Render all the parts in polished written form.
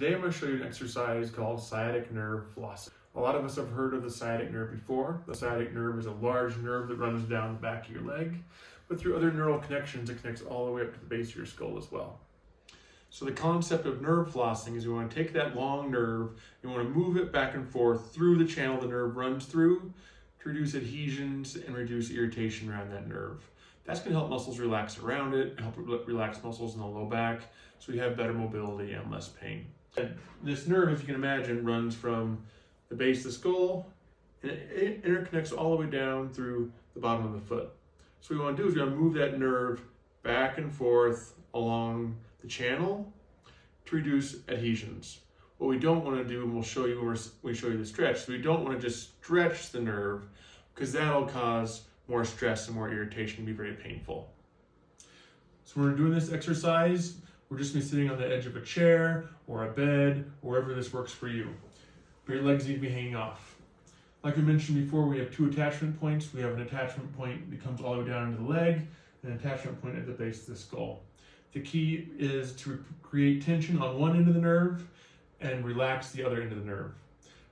Today I'm going to show you an exercise called sciatic nerve flossing. A lot of us have heard of the sciatic nerve before. The sciatic nerve is a large nerve that runs down the back of your leg, but through other neural connections it connects all the way up to the base of your skull as well. So the concept of nerve flossing is you want to take that long nerve, you want to move it back and forth through the channel the nerve runs through to reduce adhesions and reduce irritation around that nerve. That's going to help muscles relax around it, help relax muscles in the low back, so you have better mobility and less pain. And this nerve, if you can imagine, runs from the base of the skull and it interconnects all the way down through the bottom of the foot. So what we want to do is we want to move that nerve back and forth along the channel to reduce adhesions. What we don't want to do, and we'll show you when we show you the stretch, so we don't want to just stretch the nerve because that'll cause more stress and more irritation and be very painful. So when we're doing this exercise, we're just going to be sitting on the edge of a chair or a bed, or wherever this works for you. But your legs need to be hanging off. Like we mentioned before, we have two attachment points. We have an attachment point that comes all the way down into the leg, and an attachment point at the base of the skull. The key is to create tension on one end of the nerve and relax the other end of the nerve.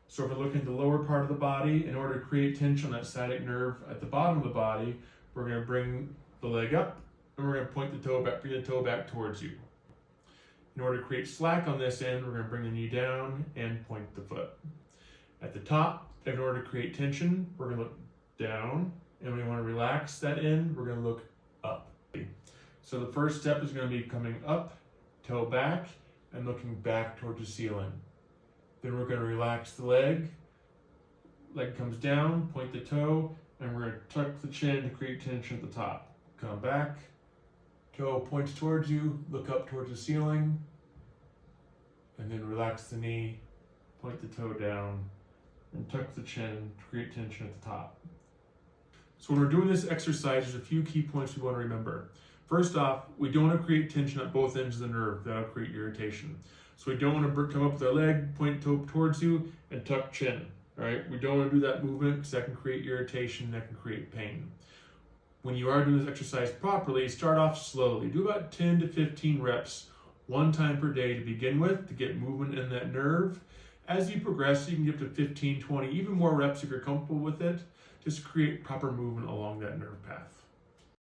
So if we're looking at the lower part of the body, in order to create tension on that sciatic nerve at the bottom of the body, we're going to bring the leg up and we're going to point the toe back, bring the toe back towards you. In order to create slack on this end, we're going to bring the knee down and point the foot. At the top, in order to create tension, we're going to look down, and when we want to relax that end, we're going to look up. So the first step is going to be coming up, toe back, and looking back towards the ceiling. Then we're going to relax the leg comes down, point the toe, and we're going to tuck the chin to create tension at the top. Come back, toe points towards you, look up towards the ceiling, and then relax the knee, point the toe down, and tuck the chin to create tension at the top. So when we're doing this exercise, there's a few key points we want to remember. First off, we don't want to create tension at both ends of the nerve. That'll create irritation. So we don't want to come up with our leg, point toe towards you, and tuck chin. All right? We don't want to do that movement because that can create irritation, that can create pain. When you are doing this exercise properly, start off slowly. Do about 10 to 15 reps one time per day to begin with to get movement in that nerve. As you progress, you can get up to 15, 20, even more reps if you're comfortable with it, just to create proper movement along that nerve path.